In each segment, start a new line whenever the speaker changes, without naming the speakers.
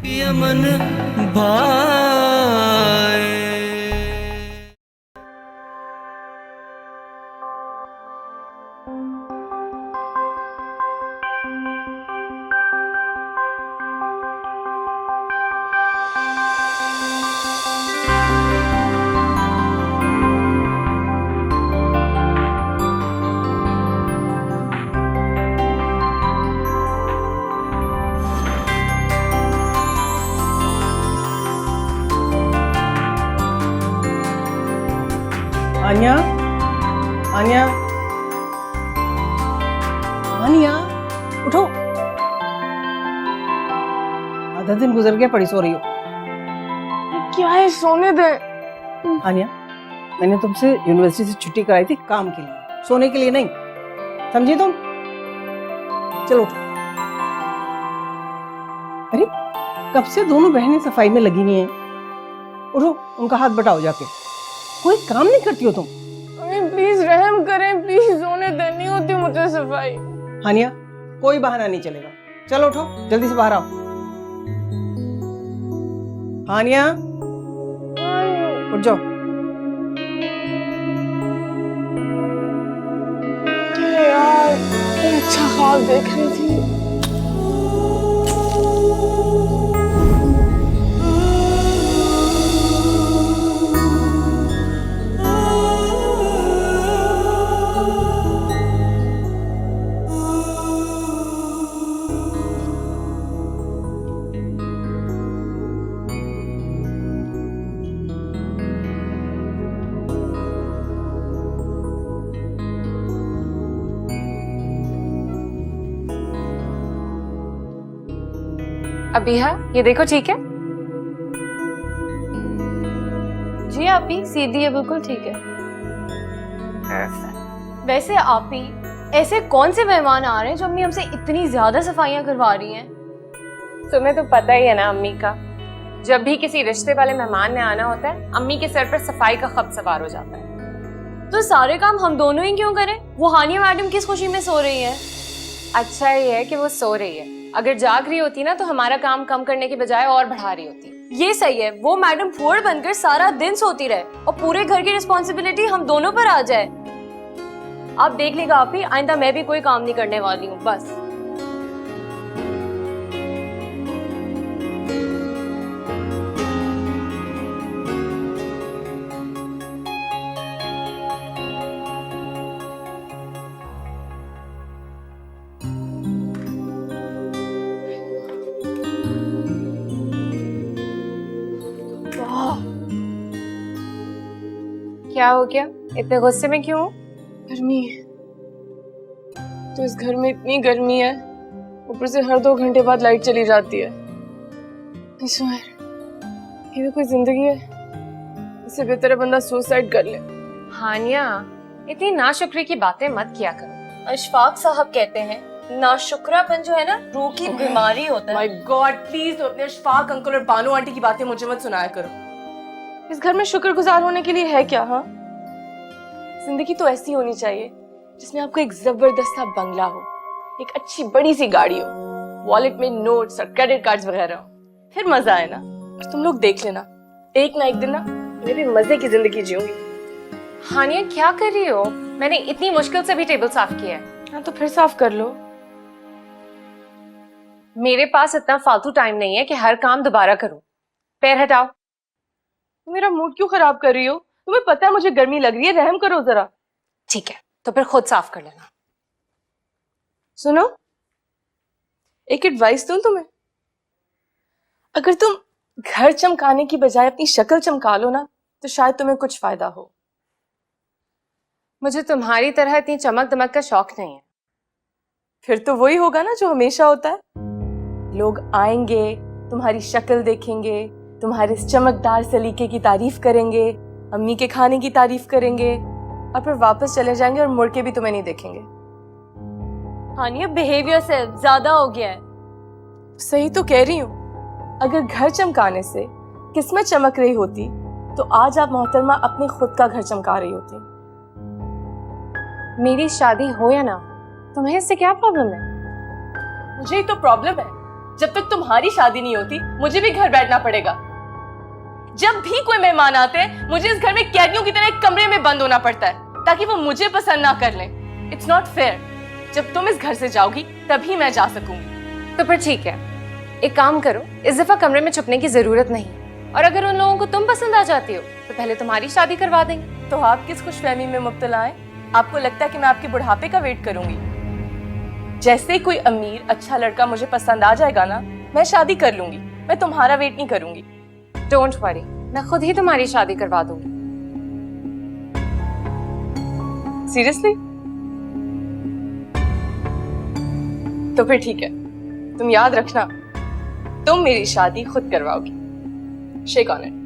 Yemen भाए।
आन्या, आन्या, आन्या, उठो। आधा दिन गुजर गया, पड़ी सो रही हो।
क्या है, सोने दे।
आन्या, मैंने तुमसे यूनिवर्सिटी से छुट्टी कराई थी काम के लिए, सोने के लिए नहीं, समझी तुम? चलो उठो। अरे कब से दोनों बहनें सफाई में लगी हुई हैं। उठो, उनका हाथ बटाओ जाके। कोई काम नहीं करती हो तुम?
प्लीज रहम करें, प्लीज सोने दे, नहीं होती मुझसे सफाई।
हानिया, कोई बहाना नहीं चलेगा। चलो उठो, जल्दी से बाहर आओ। हानिया, उठ जाओ।
यार, अच्छा ख्वाब देख रही थी।
अबीहा, ये देखो, ठीक है? जी आपी, सीधी है, बिल्कुल ठीक है। वैसे आपी, ऐसे कौन से मेहमान आ रहे हैं जो अम्मी हमसे इतनी ज्यादा सफाइयां करवा रही हैं?
तुम्हें तो पता ही है ना अम्मी का, जब भी किसी रिश्ते वाले मेहमान ने आना होता है, अम्मी के सर पर सफाई का खत सवार हो जाता है।
तो सारे काम हम दोनों ही क्यों करें? वो हानिया मैडम किस खुशी में सो रही है?
अच्छा ये है कि वो सो रही है, अगर जाग रही होती ना तो हमारा काम कम करने की बजाय और बढ़ा रही होती।
ये सही है, वो मैडम फूहड़ बनकर सारा दिन सोती रहे और पूरे घर की रिस्पॉन्सिबिलिटी हम दोनों पर आ जाए। आप देख लेगा आप ही, आइंदा मैं भी कोई काम नहीं करने वाली हूँ, बस।
क्या हो गया, इतने गुस्से में क्यों?
गर्मी है, तो इस घर में इतनी गर्मी है, ऊपर से हर 2 घंटे बाद लाइट चली जाती है। ये भी कोई जिंदगी है? इससे बेहतर है बंदा सुसाइड कर ले।
हानिया, इतनी नाशुक्री की बातें मत किया करो।
अशफाक साहब कहते हैं, नाशुक्रापन जो है ना, रूह की बीमारी होता है।
माय गॉड, प्लीज अपने अशफाक अंकल और बानो आंटी की बातें मुझे मत सुनाया करो। इस घर में शुक्रगुजार होने के लिए है क्या? हाँ, जिंदगी तो ऐसी होनी चाहिए जिसमें आपको एक जबरदस्त बंगला हो, एक अच्छी बड़ी सी गाड़ी हो, वॉलेट में नोट्स और क्रेडिट कार्ड्स वगैरह हो, फिर मजा आए ना। और तुम लोग देख लेना, एक ना एक दिन ना मैं भी मजे की जिंदगी जीऊंगी।
हानिया क्या कर रही हो? मैंने इतनी मुश्किल से भी टेबल साफ किया है।
हाँ तो फिर साफ कर लो।
मेरे पास इतना फालतू टाइम नहीं है कि हर काम दोबारा करूं। पैर हटाओ।
मेरा मूड क्यों खराब कर रही हो? तुम्हें पता है मुझे गर्मी लग रही है, रहम करो जरा।
ठीक है, तो फिर खुद साफ कर लेना।
सुनो, एक एडवाइस दूं तुम्हें। अगर तुम घर चमकाने की बजाय अपनी शक्ल चमका लो ना, तो शायद तुम्हें कुछ फायदा हो।
मुझे तुम्हारी तरह इतनी चमक दमक का शौक नहीं है।
फिर तो वही होगा ना जो हमेशा होता है। लोग आएंगे, तुम्हारी शक्ल देखेंगे, तुम्हारे इस चमकदार सलीके की तारीफ करेंगे, अम्मी के खाने की तारीफ करेंगे, और फिर वापस चले जाएंगे और मुड़ के भी तुम्हें नहीं देखेंगे।
हानिया, बिहेवियर से ज्यादा हो गया है।
सही तो कह रही हूँ। अगर घर चमकाने से किस्मत चमक रही होती तो आज आप मोहतरमा अपने खुद का घर चमका रही होती।
मेरी शादी हो या ना, तुम्हें इससे क्या प्रॉब्लम है?
मुझे ही तो प्रॉब्लम है। जब तक तुम्हारी शादी नहीं होती मुझे भी घर बैठना पड़ेगा। जब भी कोई मेहमान आते हैं मुझे इस घर में कैदियों की तरह एक कमरे में बंद होना पड़ता है ताकि वो मुझे पसंद ना कर लें। It's not fair. जब तुम इस घर से जाओगी तभी मैं जा सकूंगी।
तो फिर ठीक है, एक काम करो, इस दफा कमरे में छुपने की जरूरत नहीं, और अगर उन लोगों को तुम पसंद आ जाती हो तो पहले तुम्हारी शादी करवा देंगे।
तो आप किस खुशफहमी में मुब्तला हैं? आपको लगता है कि मैं आपके बुढ़ापे का वेट करूंगी? जैसे ही कोई अमीर अच्छा लड़का मुझे पसंद आ जाएगा ना, मैं शादी कर लूंगी। मैं तुम्हारा वेट नहीं करूंगी।
डोंट वरी, मैं खुद ही तुम्हारी शादी करवा दूंगी।
सीरियसली? तो फिर ठीक है, तुम याद रखना, तुम मेरी शादी खुद करवाओगी। Shake on it.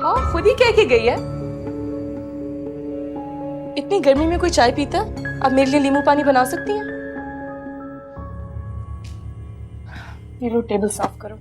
हाँ, खुद ही कह के गई है। इतनी गर्मी में कोई चाय पीता है? आप मेरे लिए नींबू पानी बना सकती हैं? ये लो, टेबल साफ करो।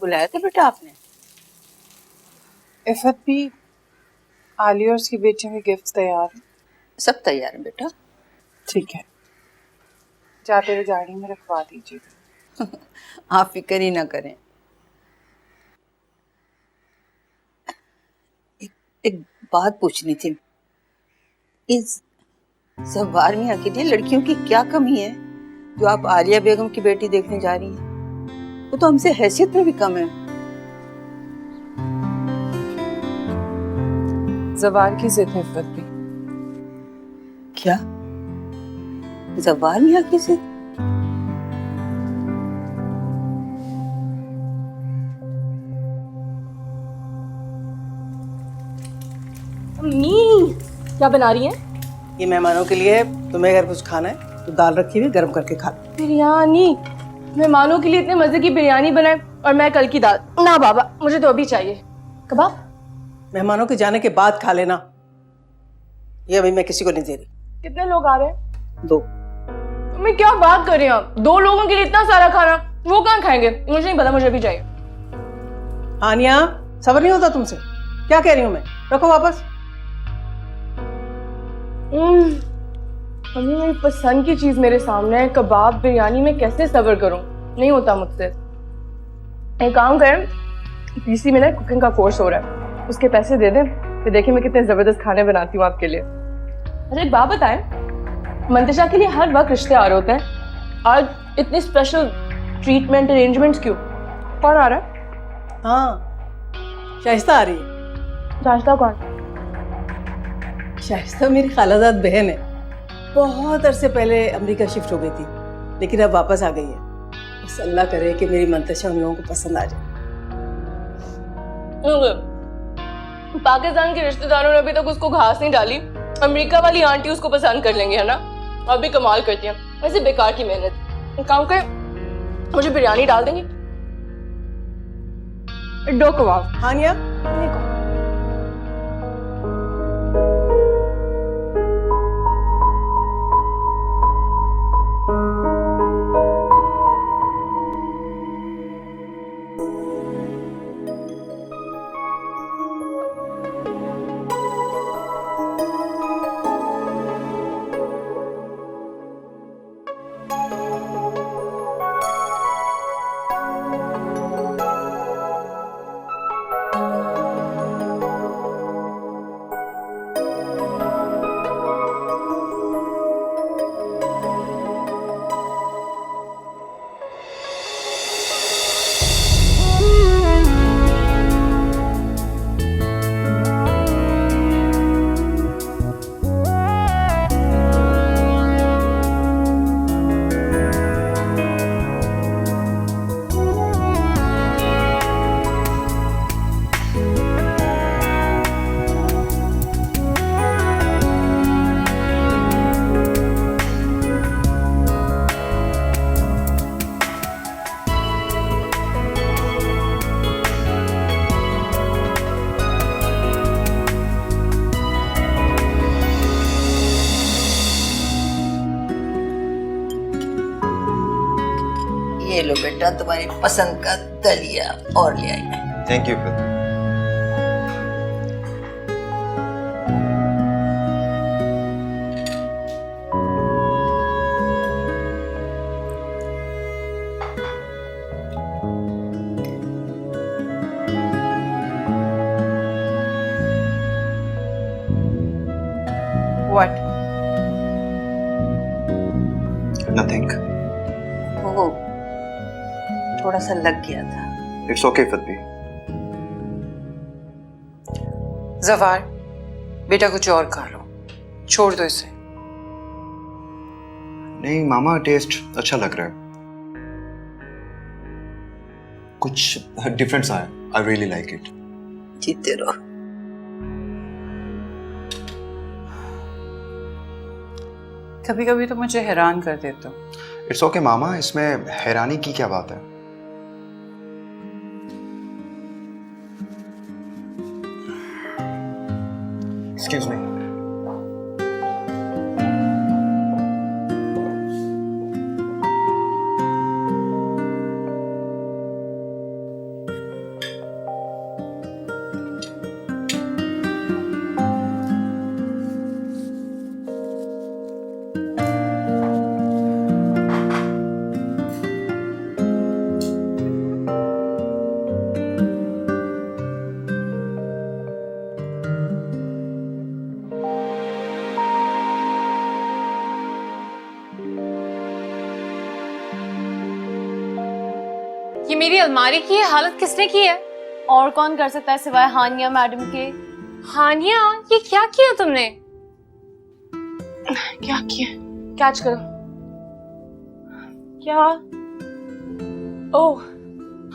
बुलाया था बेटा आपने?
इफ़त भी, आलिया और उसकी बेटी के गिफ्ट तैयार हैं।
सब तैयार है बेटा।
ठीक है, जाते हुए गाड़ी में रखवा दीजिए।
आप फिक्र ही ना करें। एक बात पूछनी थी, इस जवार मियां के लिए लड़कियों की क्या कमी है जो आप आलिया बेगम की बेटी देखने जा रही हैं? वो तो हमसे हैसियत में भी कम है।
जवार की जिद है इफ़त भी।
क्या? जवार मियां की जिद?
अम्मी, क्या बना रही हैं?
ये मेहमानों के लिए है, तुम्हें अगर कुछ खाना है तो दाल रखी हुई गर्म करके खा लो।
बिरयानी? मेहमानों के लिए इतने मजे की बिरयानी बनाए और मैं कल की दाल? ना बाबा, मुझे तो अभी चाहिए। कबाब?
मेहमानों के जाने के बाद खा लेना, ये अभी मैं किसी को नहीं दे रही।
कितने लोग आ रहे हैं?
2।
मैं क्या बात कर रही हूँ आप? 2 लोगों के लिए इतना सारा खाना, वो कहाँ खाएंगे? मुझे नहीं पता, मुझे भी चाहिए।
आनिया, सब्र नहीं होता तुमसे? क्या कह रही हूँ मैं? रखो वापस।
अम्मी, मेरी पसंद की चीज मेरे सामने है, कबाब बिरयानी, में कैसे सब्र करूं? नहीं होता मुझसे। एक काम करें, पीसी में ना कुकिंग का कोर्स हो रहा है, उसके पैसे दे दें, फिर देखिए मैं कितने जबरदस्त खाने बनाती हूँ आपके लिए। अच्छा, एक बात बताएं, मंतशा के लिए हर वक्त रिश्ते आ रहे होते हैं, आज इतनी स्पेशल ट्रीटमेंट अरेंजमेंट्स क्यों? कौन आ रहा है?
हाँ, शाइस्ता आ रही है।
शाइस्ता कौन?
शाइस्ता मेरी खालाजाद बहन है, बहुत अरसे पहले अमेरिका शिफ्ट हो गई थी, लेकिन अब वापस आ गई है। बस अल्लाह करे कि मेरी मंतशा उन लोगों को पसंद आ जाए।
पाकिस्तान के रिश्तेदारों ने अभी तक उसको घास नहीं डाली, अमेरिका वाली आंटी उसको पसंद कर लेंगे, है ना? अब भी कमाल करती हैं, वैसे बेकार की मेहनत। एक काम करें, मुझे बिरयानी डाल देंगी? 2 कबाब।
हानिया,
ये लो बेटा तुम्हारी पसंद का दलिया और ले आई मैं।
थैंक यू फिर।
What?
नथिंग।
वो थोड़ा सा लग गया था।
इट्स ओके फिर।
जवार, बेटा कुछ और खा लो, छोड़ दो इसे।
नहीं मामा, टेस्ट अच्छा लग रहा है, कुछ डिफरेंस आया। I really like it.
जीते रहो।
कभी कभी तो मुझे हैरान कर देते हो।
इट्स ओके मामा, इसमें हैरानी की क्या बात है। Excuse me.
ये मेरी अलमारी की ये हालत किसने की है?
और कौन कर सकता है सिवाय हानिया मैडम के।
हानिया, ये क्या किया तुमने?
क्या किया? कैच करो। क्या? ओह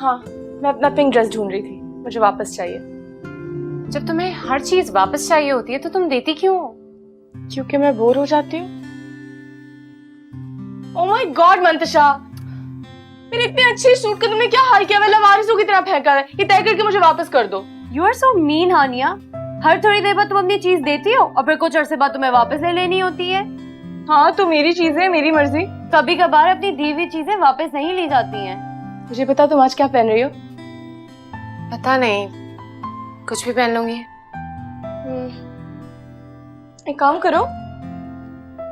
हाँ, मैं अपना पिंक ड्रेस ढूंढ रही थी, मुझे वापस चाहिए।
जब तुम्हें हर चीज वापस चाहिए होती है तो तुम देती क्यों हो?
क्योंकि मैं बोर हो जाती हूँ। ओह माय गॉड मंतशा, मेरे इतने अच्छे सूट का तुमने क्या हाल किया? मैं लवारिसों की तरह फेंका है। ये तय करके मुझे वापस कर दो।
यू आर सो मीन हानिया। हर थोड़ी देर बाद तुम अपनी चीज देती हो और फिर कुछ अरसे बाद तुम्हें वापस ले लेनी होती है।
हाँ तो मेरी चीजें, मेरी मर्जी।
कभी कभार अपनी दी हुई चीजें वापस नहीं ली जाती हैं।
मुझे पता तुम आज क्या पहन रही हो?
पता नहीं, कुछ भी पहन लूंगी।
एक काम करो,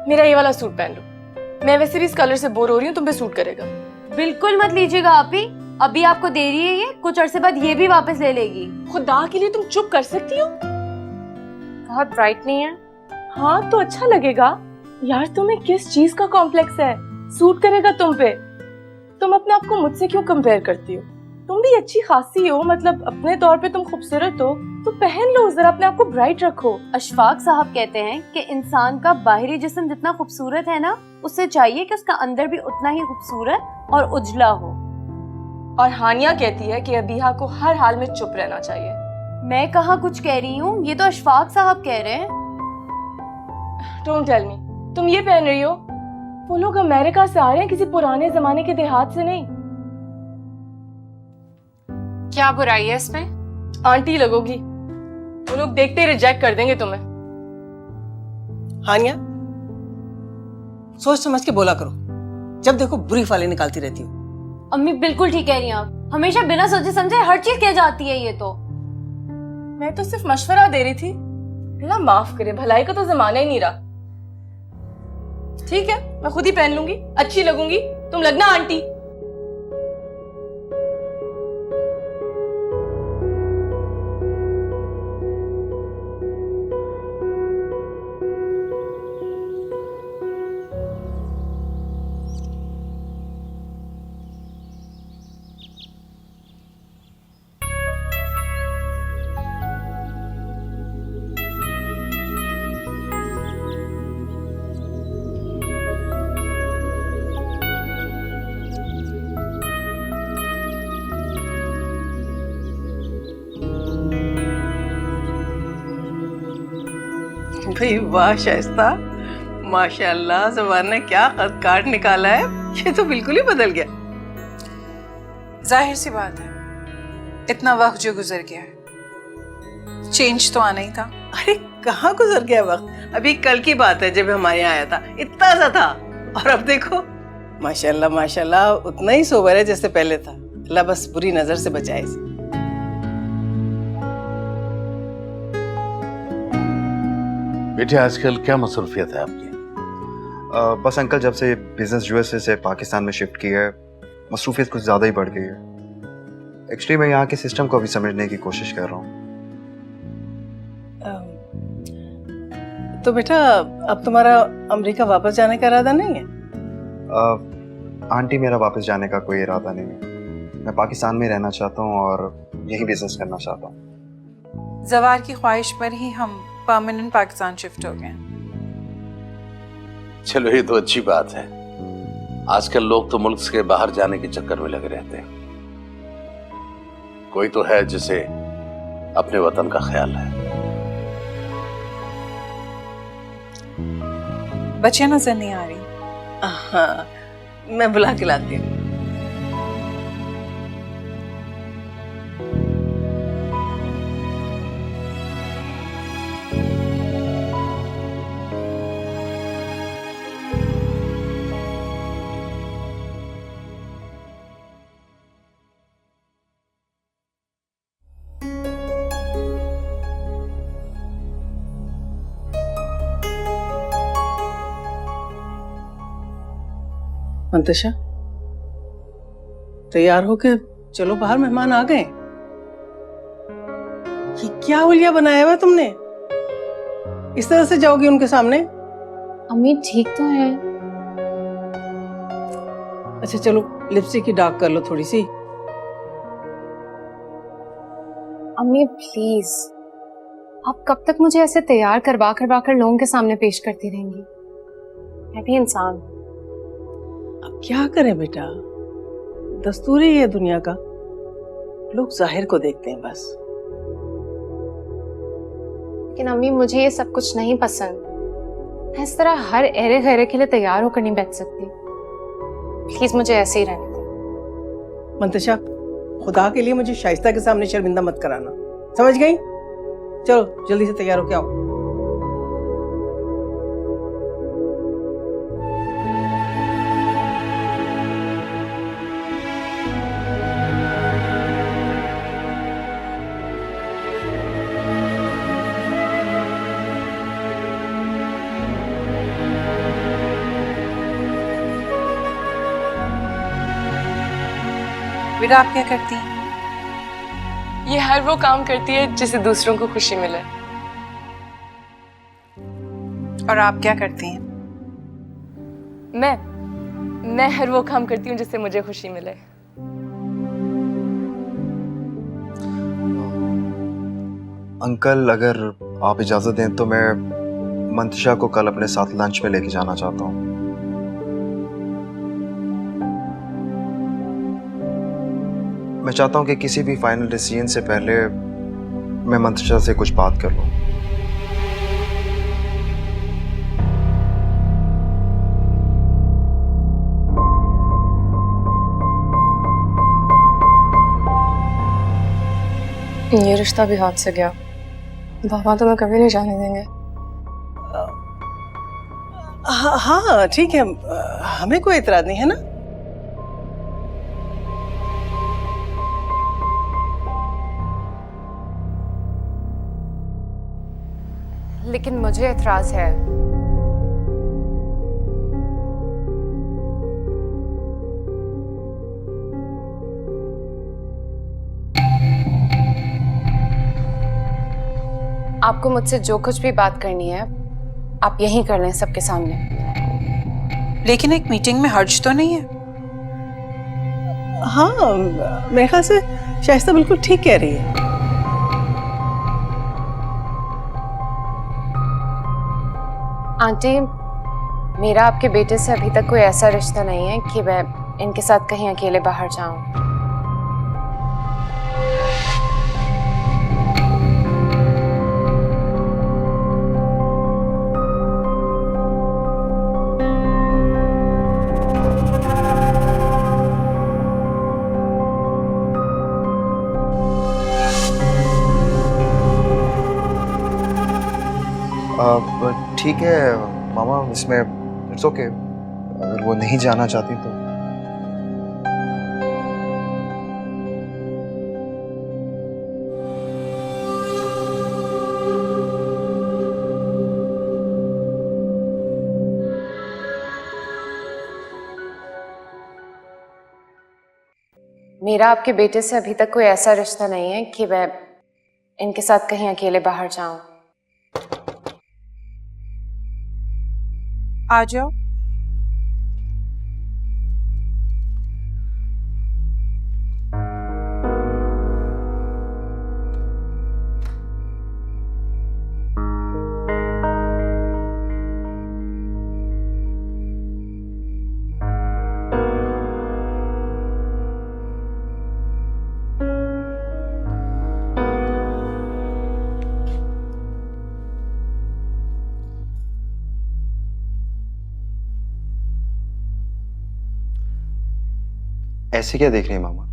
मेरा ये वाला सूट पहन लो। मैं वैसे भी इस कलर से बोर हो रही हूँ, तुम पे सूट करेगा।
बिल्कुल मत लीजिएगा आप ही। अभी आपको दे रही है ये, कुछ अरसे बाद ये भी वापस ले लेगी।
खुदा के लिए तुम चुप कर सकती हो?
बहुत ब्राइट नहीं है।
हाँ तो अच्छा लगेगा। यार तुम्हें किस चीज का कॉम्प्लेक्स है? सूट करेगा तुम पे। तुम अपने आप को मुझसे क्यों कंपेयर करती हो? तुम भी अच्छी खासी हो, मतलब अपने तौर पे तुम खूबसूरत हो, तो पहन लो, जरा अपने आप को ब्राइट रखो।
अशफाक साहब कहते हैं कि इंसान का बाहरी जिस्म जितना खूबसूरत है ना, उससे चाहिए कि उसका अंदर भी उतना ही खूबसूरत और उजला हो।
और हानिया कहती है कि अबीहा को हर हाल में चुप रहना चाहिए।
मैं कहाँ कुछ कह रही हूँ, ये तो अशफाक साहब कह रहे हैं।
डोंट टेल मी, तुम ये पहन रही हो? वो लोग अमेरिका से आ रहे हैं, किसी पुराने जमाने के देहात से नहीं।
क्या बुराई है इसमें?
आंटी लगोगी, वो लोग देखते ही रिजेक्ट कर देंगे तुम्हें।
हानिया, सोच समझ के बोला करो, जब देखो बुरी फाले निकालती रहती हो।
अम्मी बिल्कुल ठीक कह रही हैं आप। हमेशा बिना सोचे समझे हर चीज कह जाती है ये तो।
मैं तो सिर्फ मशवरा दे रही थी। अल्लाह माफ करे, भलाई का तो जमाना ही नहीं रहा। ठीक है, मैं खुद ही पहन लूंगी, अच्छी लगूंगी। तुम लगना आंटी।
भाई वाह शाइस्ता, माशाल्लाह ज़ुबान ने क्या खत काट निकाला है। ये तो बिल्कुल ही बदल गया।
जाहिर सी बात है, इतना वक्त जो गुजर गया है, चेंज तो आना ही था।
अरे कहाँ गुजर गया वक्त, अभी कल की बात है जब हमारे यहाँ आया था, इतना सा था, और अब देखो माशाल्लाह माशाल्लाह, उतना ही सोबर है जैसे पहले था। अल्लाह बस बुरी नजर से बचाए इसे।
बेटे आजकल क्या मसरूफियत है आपकी?
बस अंकल, जब से बिजनेस यूएसए से पाकिस्तान में शिफ्ट किया है, मसरूफियत कुछ ज़्यादा ही बढ़ गई है। एक्चुअली मैं यहाँ के सिस्टम को भी समझने की कोशिश कर रहा हूँ।
तो बेटा अब तुम्हारा अमेरिका वापस जाने का इरादा नहीं है?
आंटी, मेरा वापस जाने का कोई इरादा नहीं है। मैं पाकिस्तान में रहना चाहता हूँ और यही बिजनेस करना चाहता हूँ।
जवार की ख्वाहिश पर ही हम परमानेंट पाकिस्तान शिफ्ट हो गए।
चलो ये तो अच्छी बात है। आजकल लोग तो मुल्क के बाहर जाने के चक्कर में लगे रहते हैं। कोई तो है जिसे अपने वतन का ख्याल है।
बच्चियां नजर नहीं आ रही।
हाँ, मैं बुला के लाती हूँ। मंतशा, तैयार होके चलो बाहर, मेहमान आ गए। ये क्या हुलिया बनाया हुआ तुमने? इस तरह से जाओगी उनके सामने?
अम्मी ठीक तो है।
अच्छा चलो, लिपस्टिक की डार्क कर लो थोड़ी सी।
अम्मी प्लीज, आप कब तक मुझे ऐसे तैयार करवा कर लोगों के सामने पेश करती रहेंगी? मैं भी इंसान हूं।
अब क्या करें बेटा, दस्तूर ही है दुनिया का। लोग जाहिर को देखते हैं बस।
लेकिन अम्मी मुझे ये सब कुछ नहीं पसंद। मैं इस तरह हर एरे गैरे के लिए तैयार होकर नहीं बैठ सकती। प्लीज मुझे ऐसे ही रहने दो।
मंतशा, खुदा के लिए मुझे शाइस्ता के सामने शर्मिंदा मत कराना, समझ गई? चलो जल्दी से तैयार होके आओ।
बेटा आप क्या करती हैं?
ये हर वो काम करती है जिससे दूसरों को खुशी मिले।
और आप क्या करती हैं?
मैं हर वो काम करती हूँ जिससे मुझे खुशी मिले।
अंकल, अगर आप इजाज़त दें तो मैं मंतशा को कल अपने साथ लंच में लेके जाना चाहता हूँ। मैं चाहता हूँ कि किसी भी फाइनल डिसीजन से पहले मैं मंतशा से कुछ बात कर लूँ।
ये रिश्ता भी हाथ से गया। बाबा तो मैं कभी नहीं जाने देंगे।
हाँ ठीक है, हमें कोई एतराज नहीं है ना।
लेकिन मुझे एतराज है। आपको मुझसे जो कुछ भी बात करनी है आप यहीं कर लें सबके सामने।
लेकिन एक मीटिंग में हर्ज तो नहीं है?
हाँ, मेरे ख्याल से शाइस्ता बिल्कुल ठीक कह रही है।
आंटी, मेरा आपके बेटे से अभी तक कोई ऐसा रिश्ता नहीं है कि मैं इनके साथ कहीं अकेले बाहर जाऊं।
ठीक है मामा, इसमें इट्स ओके। अगर वो नहीं जाना चाहती तो
मेरा आपके बेटे से अभी तक कोई ऐसा रिश्ता नहीं है कि मैं इनके साथ कहीं अकेले बाहर जाऊं।
आ जाओ।
ऐसे क्या देख रही है मामा?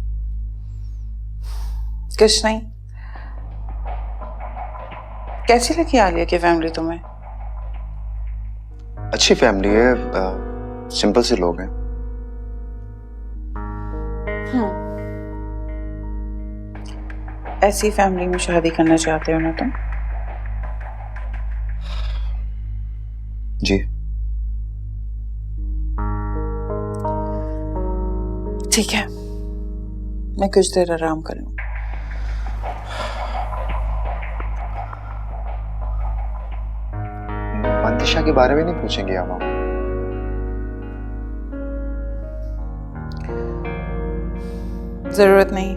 कुछ नहीं। कैसी लगी आलिया की फैमिली तुम्हें?
अच्छी फैमिली है, सिंपल से लोग हैं।
ऐसी फैमिली में शादी करना चाहते हो ना तुम?
जी।
ठीक है, मैं कुछ देर आराम कर लूं।
मंतिशा के बारे में नहीं पूछेंगे आप मामा?
जरूरत नहीं।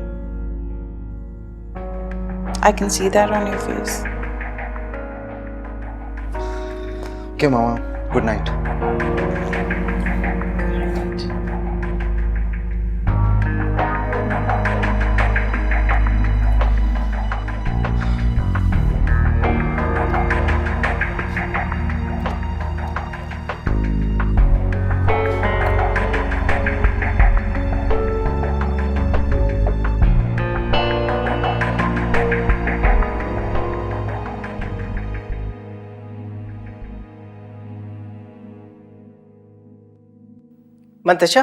I can see that on your face.
Okay mama, good night.
Mantasha,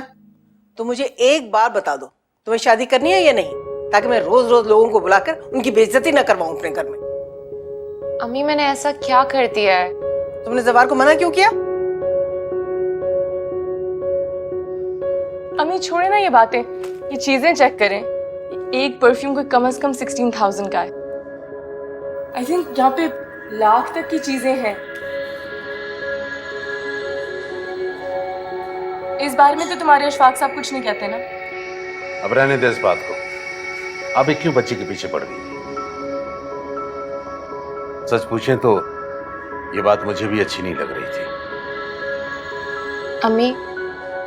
तो मुझे एक बार बता दो, तुम्हें शादी करनी है या नहीं, ताकि मैं रोज रोज लोगों को बुलाकर उनकी बेइज्जती न करवाऊं अपने घर में।
अम्मी मैंने ऐसा क्या कर दिया है?
तुमने जवार को मना क्यों किया?
अम्मी छोड़े ना ये बातें, ये चीजें चेक करें। एक परफ्यूम को कम से कम 16,000 का है। आई थिंक यहाँ पे लाख तक की चीजें हैं। इस बारे में तो तुम्हारे अशफाक साहब कुछ नहीं कहते ना?
अब रहने दे इस बात को। अब क्यों बच्चे के पीछे पड़ गई? सच पूछें तो ये बात मुझे भी अच्छी नहीं लग रही थी।
अम्मी,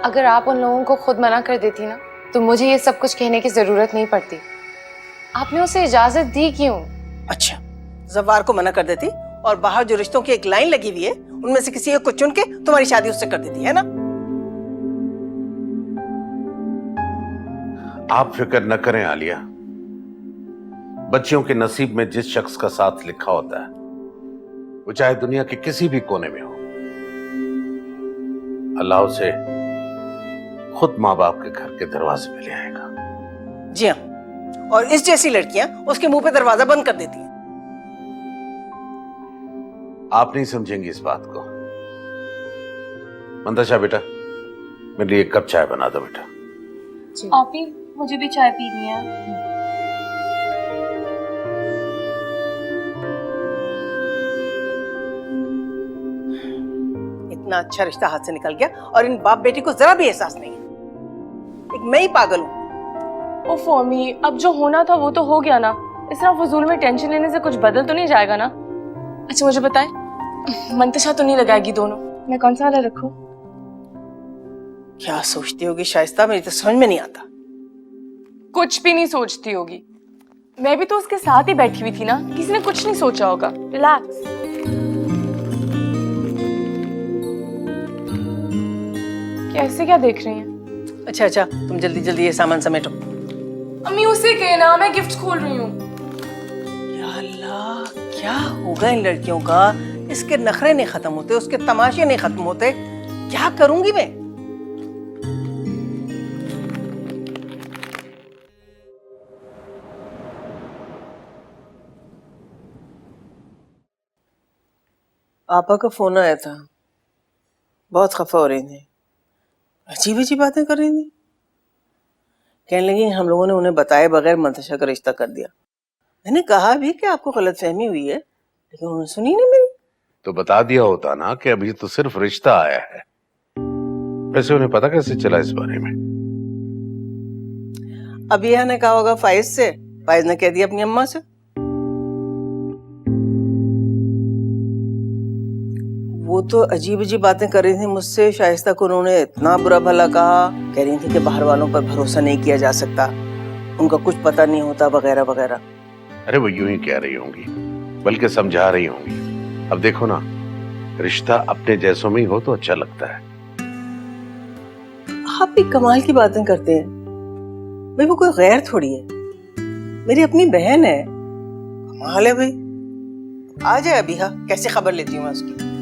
अगर आप उन लोगों को खुद मना कर देती ना, तो मुझे ये सब कुछ कहने की जरूरत नहीं पड़ती। आपने उसे इजाजत दी क्यों?
अच्छा, जवार को मना कर देती और बाहर जो रिश्तों की एक लाइन लगी हुई है उनमें से किसी एक को चुन के तुम्हारी शादी उससे कर देती है ना?
आप फिक्र न करें आलिया। बच्चियों के नसीब में जिस शख्स का साथ लिखा होता है, वो चाहे दुनिया के किसी भी कोने में हो, अल्लाह उसे खुद माँ बाप के घर के दरवाजे पे ले आएगा।
जी हाँ, और इस जैसी लड़कियां उसके मुंह पे दरवाजा बंद कर देती हैं।
आप नहीं समझेंगी इस बात को। मंतशा बेटा, मेरे लिए एक कप चाय बना दो बेटा।
आप ही, मुझे भी चाय पीनी है।
इतना अच्छा रिश्ता हाथ से निकल गया और इन बाप बेटी को जरा भी एहसास नहीं है। एक मैं ही पागल हूँ।
ओफ अम्मी, अब जो होना था वो तो हो गया ना। इस तरह फजूल में टेंशन लेने से कुछ बदल तो नहीं जाएगा ना? अच्छा मुझे बताएं, मंतशा तो नहीं लगाएगी दोनों, मैं कौन सा वाला रखूं?
क्या सोचती होगी शाइस्ता, मेरी तो समझ में नहीं आता।
कुछ भी नहीं सोचती होगी। मैं भी तो उसके साथ ही बैठी हुई थी ना, किसी ने कुछ नहीं सोचा होगा। रिलैक्स। कैसे क्या देख रही हैं?
अच्छा अच्छा, तुम जल्दी जल्दी ये सामान समेटो।
अम्मी उसे कहना, मैं गिफ्ट खोल रही हूँ।
या अल्लाह, क्या होगा इन लड़कियों का? इसके नखरे नहीं खत्म होते, उसके तमाशे नहीं खत्म होते। क्या करूंगी मैं? आपा का फोन आया था, बहुत खफा हो रही थी, अजीब अजीब बातें कर रही थी। कहने लगी हम लोगों ने उन्हें बताए बगैर मंतशा का रिश्ता कर दिया। मैंने कहा भी कि आपको गलतफहमी हुई है, लेकिन उन्होंने सुनी नहीं मेरी।
तो बता दिया होता ना कि अभी तो सिर्फ रिश्ता आया है। वैसे उन्हें पता कैसे चला इस बारे में?
अबिया ने कहा होगा फाइज से, फाइज ने कह दिया अपनी अम्मा से। वो तो अजीब अजीब बातें कर रही थी मुझसे। शाइस्ता को उन्होंने इतना बुरा भला कहा, कह रही थी कि बाहर वालों पर भरोसा नहीं किया जा सकता, उनका कुछ पता नहीं होता वगैरह वगैरह।
अरे वो यूं ही कह रही होंगी, बल्कि समझा रही होंगी। अब देखो ना, रिश्ता अपने जैसों में ही हो तो अच्छा लगता है।
आप भी कमाल की बातें करते हैं। भाई वो कोई गैर थोड़ी है, मेरी अपनी बहन है। कमाल है भाई। आ जाए अभी, हाँ कैसे खबर लेती हूँ मैं उसकी।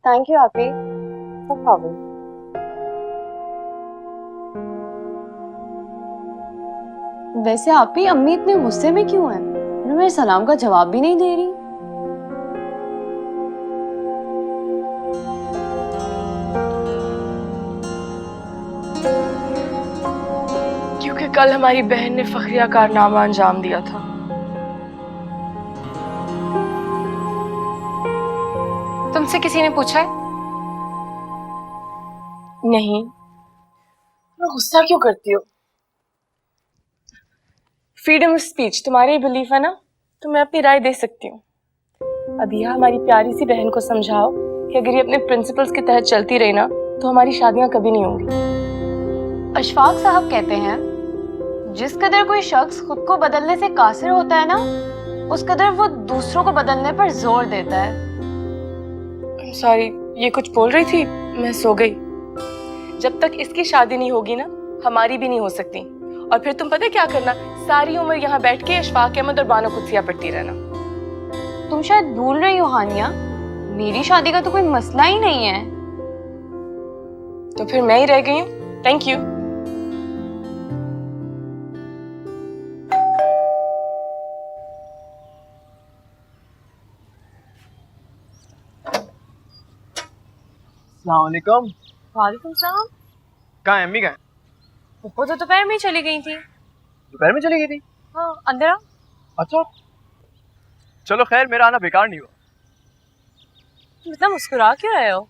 थैंक यू आपी, नो प्रॉब्लम। वैसे आपी अम्मी इतने गुस्से में क्यों है? उन्हें मेरे सलाम का जवाब भी नहीं दे रही।
क्योंकि कल हमारी बहन ने फखरिया कारनामा अंजाम दिया था।
तुमसे किसी ने पूछा है?
नहीं, मैं गुस्सा क्यों करती हो? फ्रीडम ऑफ स्पीच तुम्हारी बिलीफ है ना, तो मैं अपनी राय दे सकती हूँ। अभी हमारी प्यारी सी बहन को समझाओ कि अगर ये अपने प्रिंसिपल्स के तहत चलती रही ना तो हमारी शादियां कभी नहीं होंगी।
अशफाक साहब कहते हैं जिस कदर कोई शख्स खुद को बदलने से कासिर होता है ना, उस कदर वो दूसरों को बदलने पर जोर देता है।
सॉरी, ये कुछ बोल रही थी, मैं सो गई। जब तक इसकी शादी नहीं होगी ना, हमारी भी नहीं हो सकती। और फिर तुम पता है क्या करना, सारी उम्र यहाँ बैठ के अशफाक अहमद और बानो कुत्सिया पढ़ती रहना।
तुम शायद भूल रही हो हानिया, मेरी शादी का तो कोई मसला ही नहीं है।
तो फिर मैं ही रह गई हूँ। Thank you.
अस्सलामुअलैकुम।
वालेकुम सलाम।
कहाँ है अम्मी? कहाँ है?
वो तो दोपहर में चली गई थी।
दोपहर में चली गई थी?
हाँ, अंदर आओ।
अच्छा चलो खैर, मेरा आना बेकार नहीं हुआ।
तुम इतना मुस्कुरा क्यों रहे हो?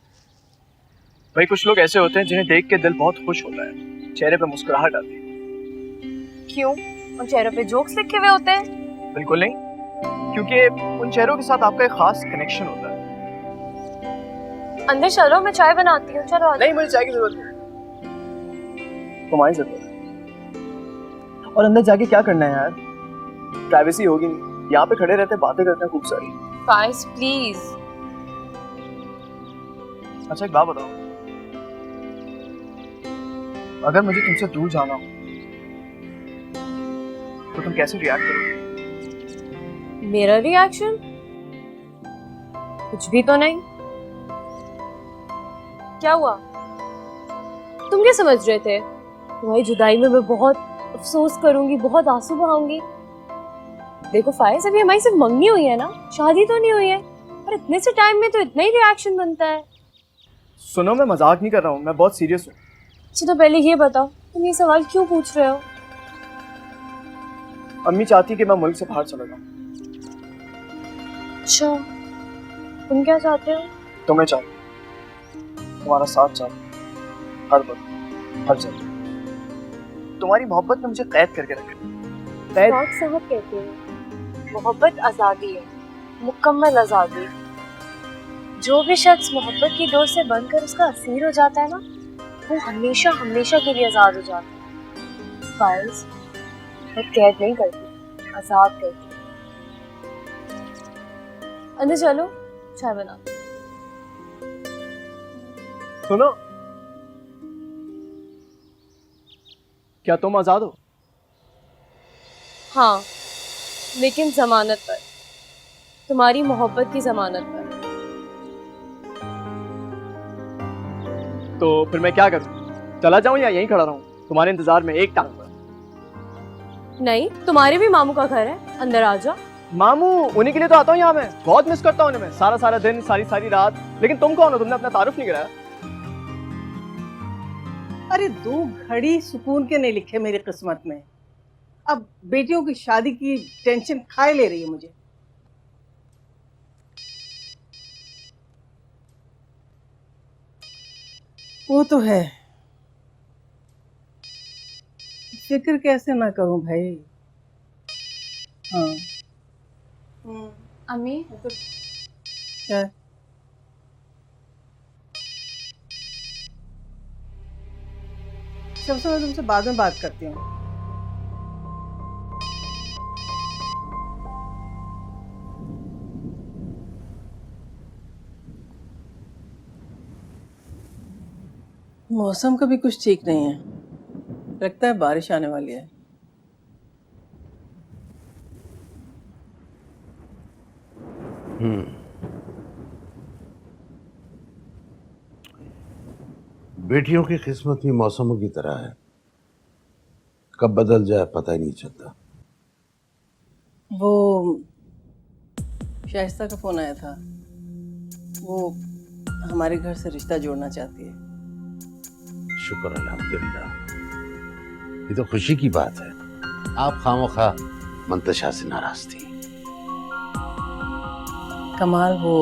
भाई कुछ लोग ऐसे होते हैं जिन्हें देख के दिल बहुत खुश होता है, चेहरे पे मुस्कुराहट आती है।
क्यों? उन चेहरों पे जोक्स लिखे हुए होते हैं?
बिल्कुल नहीं, क्योंकि उन चेहरों के साथ आपका एक खास कनेक्शन होता है।
अंदर चलो, मैं चाय बनाती हूँ। चलो।
नहीं, मुझे चाय की जरूरत नहीं, तुम्हारी जरूरत है। और अंदर जाके क्या करना है यार? प्राइवेसी होगी नहीं, यहाँ पे खड़े रहते बातें करते हैं खूब सारी।
फाइज प्लीज।
अच्छा एक बात बताओ, अगर मुझे तुमसे दूर जाना हो तो तुम कैसे रिएक्ट करोगे?
मेरा रिएक्शन? कुछ भी तो नहीं। क्या हुआ? तुम क्या समझ रहे थे? तुम्हारी जुदाई में मैं बहुत अफसोस करूंगी, बहुत आंसू बहाऊंगी। देखो फाइज, अभी हमारी सिर्फ मंगनी हुई है ना, शादी तो नहीं हुई है। और इतने से टाइम में तो इतना ही रिएक्शन बनता है।
सुनो, मैं मजाक नहीं कर रहा हूँ, मैं बहुत सीरियस हूँ।
अच्छा तो पहले ये बताओ, तुम ये सवाल क्यों पूछ रहे हो?
अम्मी चाहती कि मैं मुल्क से बाहर चला जाऊँ।
अच्छा, तुम क्या चाहते हो?
तुम्हें चाहती, तुम्हारा साथ चाहती, हर वक्त हर जगह। तुम्हारी मोहब्बत ने मुझे कैद करके रखा।
डॉक्टर साहब कहते हैं मोहब्बत आज़ादी है, मुकम्मल आज़ादी। जो भी शख्स मोहब्बत की डोर से बनकर उसका असीर हो जाता है ना, वो हमेशा हमेशा के लिए आजाद हो जाता है। फाइज मैं कैद नहीं करती, आजाद करती। अंदर चलो, चाय बना।
सुनो, क्या तुम आजाद हो?
हाँ, लेकिन जमानत पर, तुम्हारी मोहब्बत की जमानत पर।
तो फिर मैं क्या करूं? चला जाऊं या यहीं खड़ा रहूं तुम्हारे इंतजार में एक टांग पर?
नहीं, तुम्हारे भी मामू का घर है, अंदर आ जाओ।
मामू, उन्हीं के लिए तो आता हूं यहाँ मैं। बहुत मिस करता हूं उन्हें मैं, सारा सारा दिन, सारी सारी रात। लेकिन तुम कौन हो? तुमने अपना तारुफ नहीं कराया।
अरे 2 घड़ी सुकून के नहीं लिखे मेरी किस्मत में। अब बेटियों की शादी की टेंशन खाए ले रही है मुझे। वो तो है, फिक्र कैसे ना करूं भाई। हाँ
अम्मी,
क्या? सबसे मैं तुमसे बाद में बात करती हूँ। मौसम का भी कुछ ठीक नहीं है, लगता है बारिश आने वाली है।
बेटियों की किस्मत भी मौसमों की तरह है, कब बदल जाए पता ही नहीं चलता।
वो शाइस्ता का फोन आया था, वो हमारे घर से रिश्ता जोड़ना चाहती है।
शुक्र अल्हम्दुलिल्लाह, ये तो खुशी की बात है। आप खामोखा मंतशा से नाराज थी।
कमाल, वो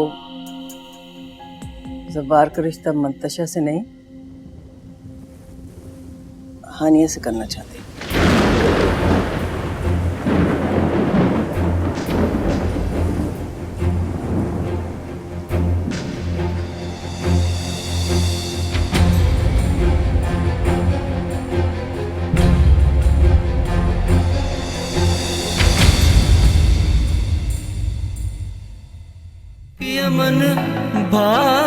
जब्बार का रिश्ता मंतशा से नहीं, हानिया से करना चाहती है।
मन भा